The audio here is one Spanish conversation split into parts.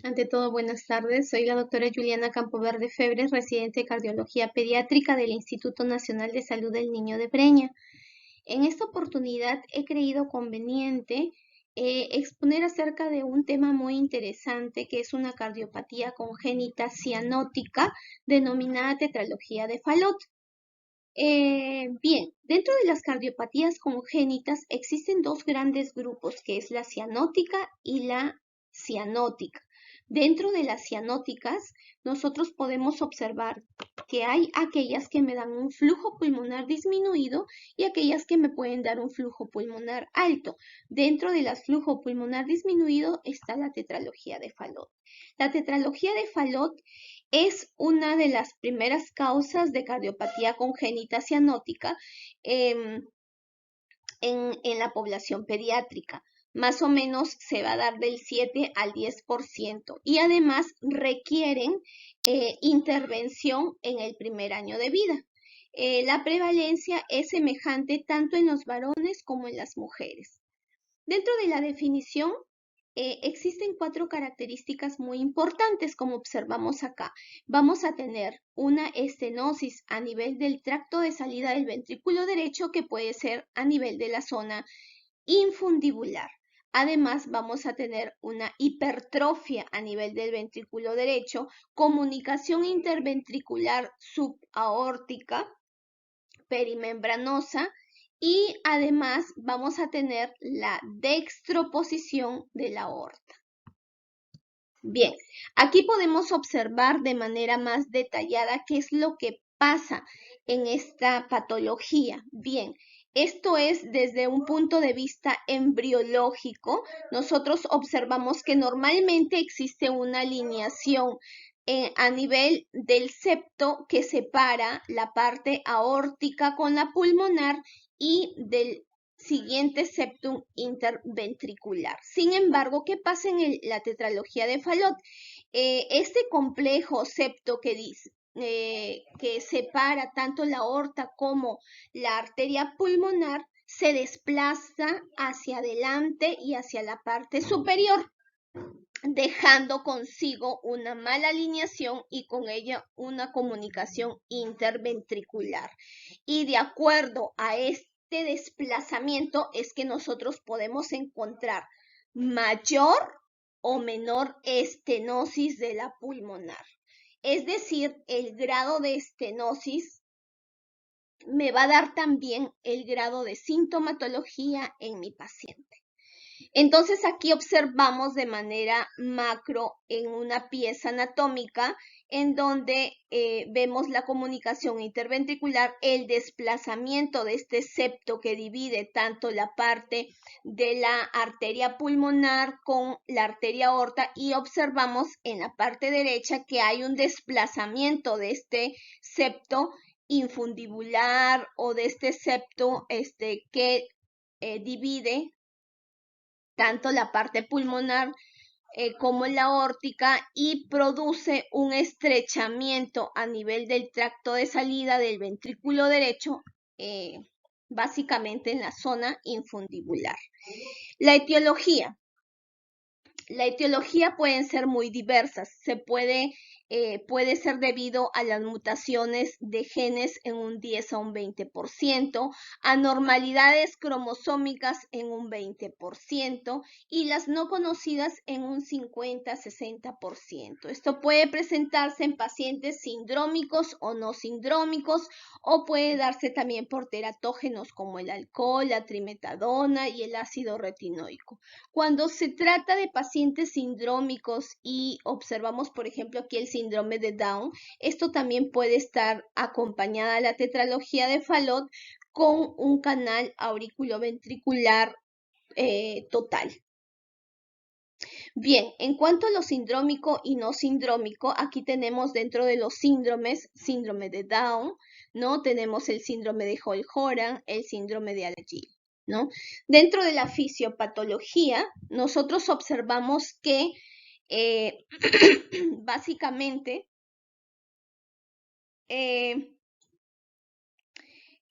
Ante todo, buenas tardes. Soy la doctora Juliana Campoverde Febres, residente de cardiología pediátrica del Instituto Nacional de Salud del Niño de Breña. En esta oportunidad he creído conveniente exponer acerca de un tema muy interesante que es una cardiopatía congénita cianótica denominada tetralogía de Fallot. Bien, dentro de las cardiopatías congénitas existen dos grandes grupos, que es la cianótica y la cianótica. Dentro de las cianóticas, nosotros podemos observar que hay aquellas que me dan un flujo pulmonar disminuido y aquellas que me pueden dar un flujo pulmonar alto. Dentro de las flujo pulmonar disminuido está la tetralogía de Fallot. La tetralogía de Fallot es una de las primeras causas de cardiopatía congénita cianótica em, en la población pediátrica. Más o menos se va a dar del 7 al 10% y además requieren intervención en el primer año de vida. La prevalencia es semejante tanto en los varones como en las mujeres. Dentro de la definición, existen cuatro características muy importantes, como observamos acá. Vamos a tener una estenosis a nivel del tracto de salida del ventrículo derecho, que puede ser a nivel de la zona infundibular. Además, vamos a tener una hipertrofia a nivel del ventrículo derecho, comunicación interventricular subaórtica, perimembranosa, y además vamos a tener la dextroposición de la aorta. Bien, aquí podemos observar de manera más detallada qué es lo que pasa en esta patología. Bien, esto es desde un punto de vista embriológico. Nosotros observamos que normalmente existe una alineación a nivel del septo que separa la parte aórtica con la pulmonar y del siguiente septum interventricular. Sin embargo, ¿qué pasa en la tetralogía de Fallot? Este complejo septo que separa tanto la aorta como la arteria pulmonar se desplaza hacia adelante y hacia la parte superior, dejando consigo una mala alineación y con ella una comunicación interventricular. Y de acuerdo a este desplazamiento es que nosotros podemos encontrar mayor o menor estenosis de la pulmonar. Es decir, el grado de estenosis me va a dar también el grado de sintomatología en mi paciente. Entonces aquí observamos de manera macro en una pieza anatómica en donde vemos la comunicación interventricular, el desplazamiento de este septo que divide tanto la parte de la arteria pulmonar con la arteria aorta, y observamos en la parte derecha que hay un desplazamiento de este septo infundibular o de este septo que divide tanto la parte pulmonar como la aórtica, y produce un estrechamiento a nivel del tracto de salida del ventrículo derecho, básicamente en la zona infundibular. La etiología. La etiología pueden ser muy diversas. Puede ser debido a las mutaciones de genes en un 10 a un 20%, anormalidades cromosómicas en un 20% y las no conocidas en un 50-60%. Esto puede presentarse en pacientes sindrómicos o no sindrómicos, o puede darse también por teratógenos como el alcohol, la trimetadona y el ácido retinoico. Cuando se trata de pacientes sindrómicos y observamos, por ejemplo, aquí el síndrome de Down, esto también puede estar acompañada de la tetralogía de Fallot con un canal auriculoventricular total. Bien, en cuanto a lo sindrómico y no sindrómico, aquí tenemos dentro de los síndromes, síndrome de Down, ¿no? Tenemos el síndrome de Holt-Horan, el síndrome de Alagille, ¿no? Dentro de la fisiopatología, nosotros observamos que básicamente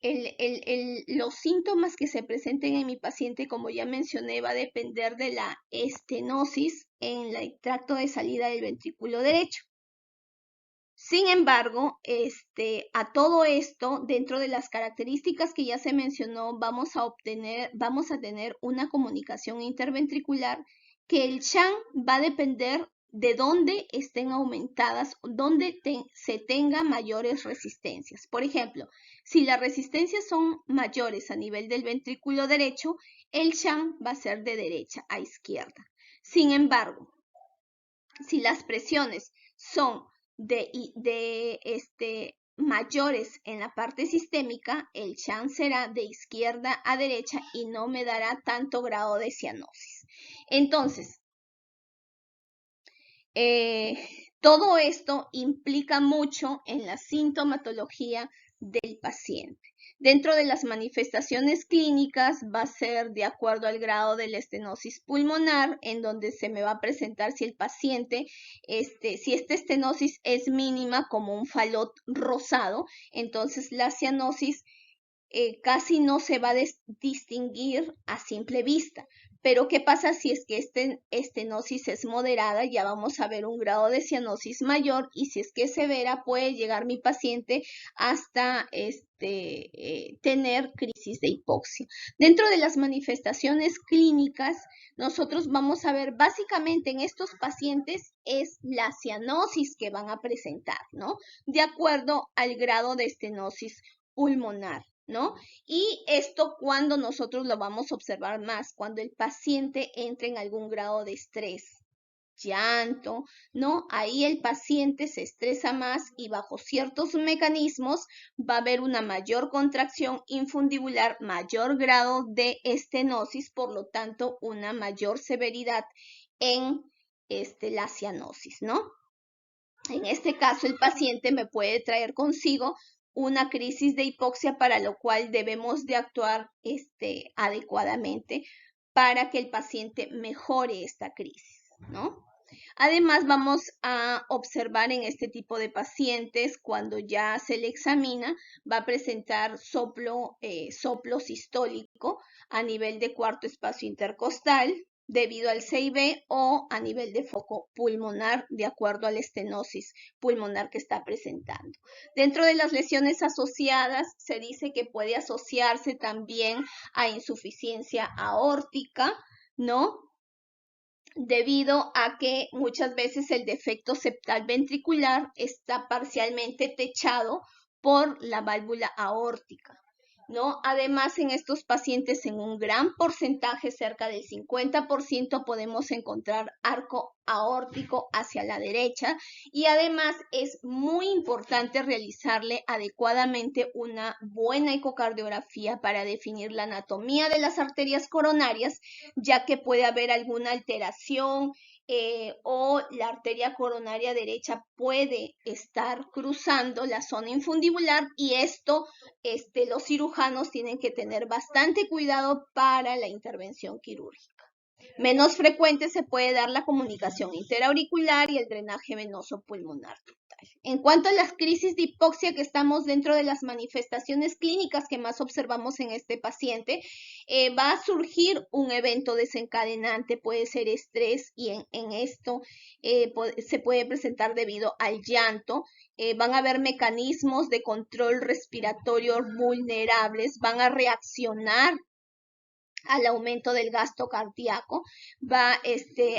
los síntomas que se presenten en mi paciente, como ya mencioné, va a depender de la estenosis en el tracto de salida del ventrículo derecho. Sin embargo, a todo esto, dentro de las características que ya se mencionó, vamos a tener una comunicación interventricular que el shunt va a depender de dónde estén aumentadas, dónde se tenga mayores resistencias. Por ejemplo, si las resistencias son mayores a nivel del ventrículo derecho, el shunt va a ser de derecha a izquierda. Sin embargo, si las presiones son mayores en la parte sistémica, el shunt será de izquierda a derecha y no me dará tanto grado de cianosis. Entonces, todo esto implica mucho en la sintomatología del paciente. Dentro de las manifestaciones clínicas va a ser de acuerdo al grado de la estenosis pulmonar, en donde se me va a presentar si el paciente, si esta estenosis es mínima como un falot rosado, entonces la cianosis casi no se va a distinguir a simple vista. Pero ¿qué pasa si es que esta estenosis es moderada? Ya vamos a ver un grado de cianosis mayor, y si es que es severa, puede llegar mi paciente hasta tener crisis de hipoxia. Dentro de las manifestaciones clínicas, nosotros vamos a ver básicamente en estos pacientes es la cianosis que van a presentar, ¿no? De acuerdo al grado de estenosis pulmonar, ¿no? Y esto cuando nosotros lo vamos a observar más, cuando el paciente entra en algún grado de estrés, llanto, ¿no? Ahí el paciente se estresa más y bajo ciertos mecanismos va a haber una mayor contracción infundibular, mayor grado de estenosis, por lo tanto una mayor severidad en la cianosis, ¿no? En este caso, el paciente me puede traer consigo una crisis de hipoxia, para lo cual debemos de actuar adecuadamente para que el paciente mejore esta crisis, ¿no? Además, vamos a observar en este tipo de pacientes, cuando ya se le examina, va a presentar soplo sistólico a nivel de cuarto espacio intercostal, debido al CIB, o a nivel de foco pulmonar, de acuerdo a la estenosis pulmonar que está presentando. Dentro de las lesiones asociadas, se dice que puede asociarse también a insuficiencia aórtica, ¿no? Debido a que muchas veces el defecto septal ventricular está parcialmente techado por la válvula aórtica, ¿no? Además, en estos pacientes, en un gran porcentaje, cerca del 50%, podemos encontrar arco aórtico hacia la derecha, y además es muy importante realizarle adecuadamente una buena ecocardiografía para definir la anatomía de las arterias coronarias, ya que puede haber alguna alteración o la arteria coronaria derecha puede estar cruzando la zona infundibular, y esto los cirujanos tienen que tener bastante cuidado para la intervención quirúrgica. Menos frecuente se puede dar la comunicación interauricular y el drenaje venoso pulmonar total. En cuanto a las crisis de hipoxia, que estamos dentro de las manifestaciones clínicas que más observamos en este paciente, va a surgir un evento desencadenante, puede ser estrés, y en esto se puede presentar debido al llanto. Van a haber mecanismos de control respiratorio vulnerables, van a reaccionar al aumento del gasto cardíaco.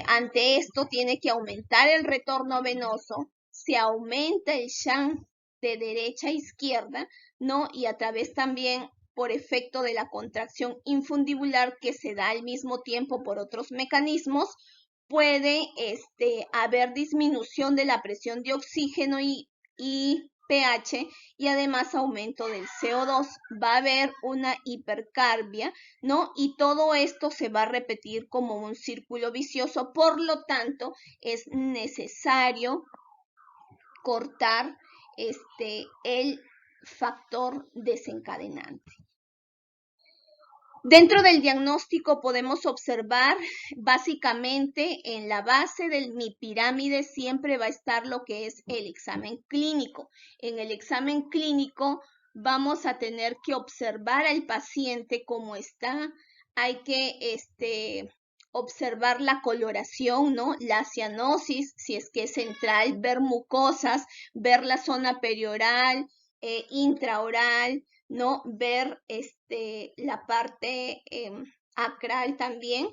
Ante esto tiene que aumentar el retorno venoso, se aumenta el shunt de derecha a izquierda, ¿no? Y a través también, por efecto de la contracción infundibular que se da al mismo tiempo por otros mecanismos, puede haber disminución de la presión de oxígeno y pH, y además aumento del CO2. Va a haber una hipercarbia, ¿no? Y todo esto se va a repetir como un círculo vicioso, por lo tanto es necesario cortar el factor desencadenante. Dentro del diagnóstico podemos observar básicamente en la base de mi pirámide siempre va a estar lo que es el examen clínico. En el examen clínico vamos a tener que observar al paciente cómo está. Hay que observar la coloración, ¿no? La cianosis, si es que es central, ver mucosas, ver la zona perioral, intraoral, ¿no? Ver la parte acral también.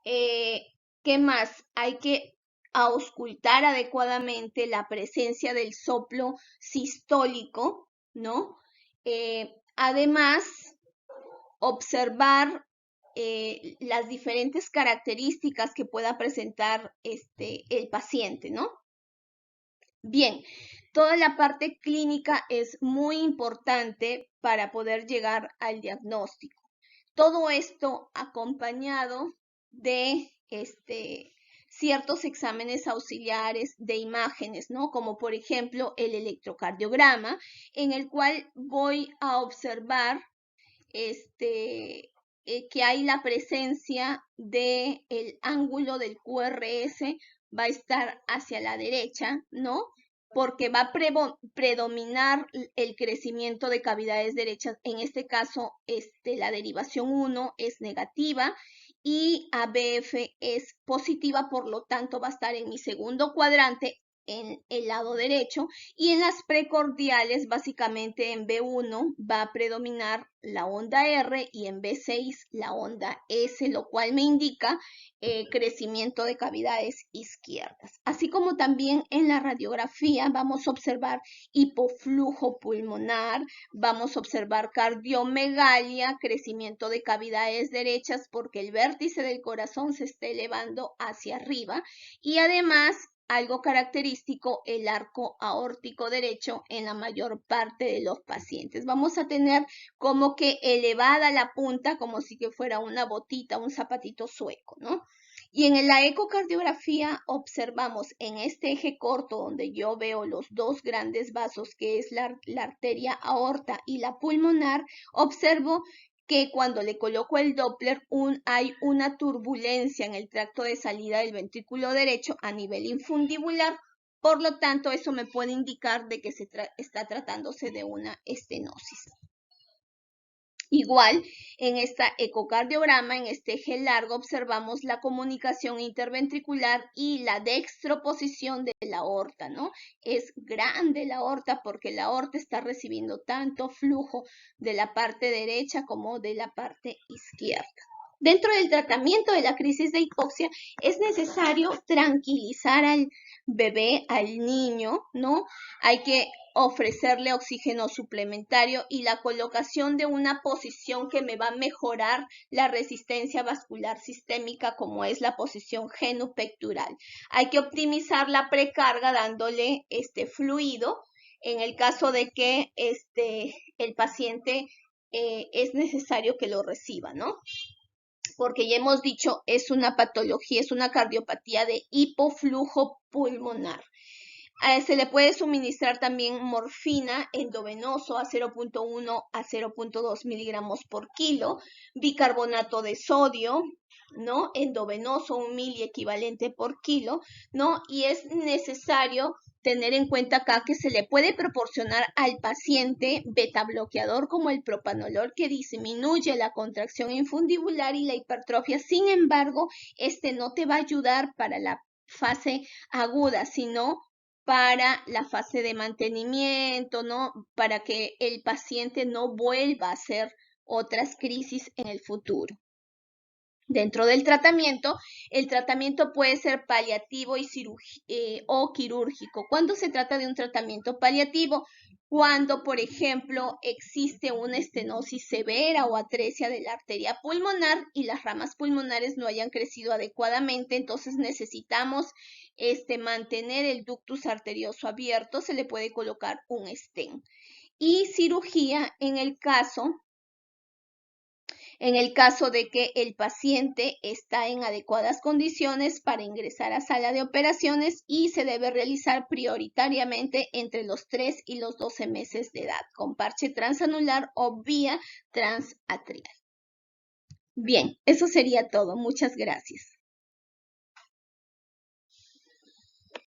¿Qué más? Hay que auscultar adecuadamente la presencia del soplo sistólico, ¿no? Además, observar las diferentes características que pueda presentar el paciente, ¿no? Bien, toda la parte clínica es muy importante para poder llegar al diagnóstico. Todo esto acompañado de ciertos exámenes auxiliares de imágenes, ¿no? Como por ejemplo el electrocardiograma, en el cual voy a observar que hay la presencia del ángulo del QRS, va a estar hacia la derecha, ¿no? Porque va a predominar el crecimiento de cavidades derechas. En este caso, la derivación 1 es negativa y ABF es positiva, por lo tanto va a estar en mi segundo cuadrante en el lado derecho, y en las precordiales, básicamente en B1 va a predominar la onda R y en B6 la onda S, lo cual me indica crecimiento de cavidades izquierdas. Así como también en la radiografía vamos a observar hipoflujo pulmonar, vamos a observar cardiomegalia, crecimiento de cavidades derechas porque el vértice del corazón se está elevando hacia arriba, y además algo característico, el arco aórtico derecho en la mayor parte de los pacientes. Vamos a tener como que elevada la punta, como si que fuera una botita, un zapatito sueco, ¿no? Y en la ecocardiografía observamos en este eje corto, donde yo veo los dos grandes vasos, que es la arteria aorta y la pulmonar, observo que cuando le coloco el Doppler hay una turbulencia en el tracto de salida del ventrículo derecho a nivel infundibular. Por lo tanto, eso me puede indicar de que está tratándose de una estenosis. Igual, en esta ecocardiograma, en este eje largo, observamos la comunicación interventricular y la dextroposición de la aorta, ¿no? Es grande la aorta porque la aorta está recibiendo tanto flujo de la parte derecha como de la parte izquierda. Dentro del tratamiento de la crisis de hipoxia es necesario tranquilizar al bebé, al niño, ¿no? Hay que ofrecerle oxígeno suplementario y la colocación de una posición que me va a mejorar la resistencia vascular sistémica, como es la posición genupectural. Hay que optimizar la precarga dándole fluido en el caso de que el paciente es necesario que lo reciba, ¿no? Porque ya hemos dicho, es una patología, es una cardiopatía de hipoflujo pulmonar. Se le puede suministrar también morfina endovenoso a 0.1 a 0.2 miligramos por kilo, bicarbonato de sodio, ¿no? Endovenoso, 1 mili equivalente por kilo, ¿no? Y es necesario tener en cuenta acá que se le puede proporcionar al paciente beta bloqueador como el propanolol, que disminuye la contracción infundibular y la hipertrofia. Sin embargo, no te va a ayudar para la fase aguda, sino para la fase de mantenimiento, ¿no? Para que el paciente no vuelva a hacer otras crisis en el futuro. Dentro del tratamiento, el tratamiento puede ser paliativo o quirúrgico. ¿Cuándo se trata de un tratamiento paliativo? Cuando, por ejemplo, existe una estenosis severa o atresia de la arteria pulmonar y las ramas pulmonares no hayan crecido adecuadamente, entonces necesitamos mantener el ductus arterioso abierto, se le puede colocar un stent. Y cirugía en el caso de que el paciente está en adecuadas condiciones para ingresar a sala de operaciones, y se debe realizar prioritariamente entre los 3 y los 12 meses de edad, con parche transanular o vía transatrial. Bien, eso sería todo. Muchas gracias.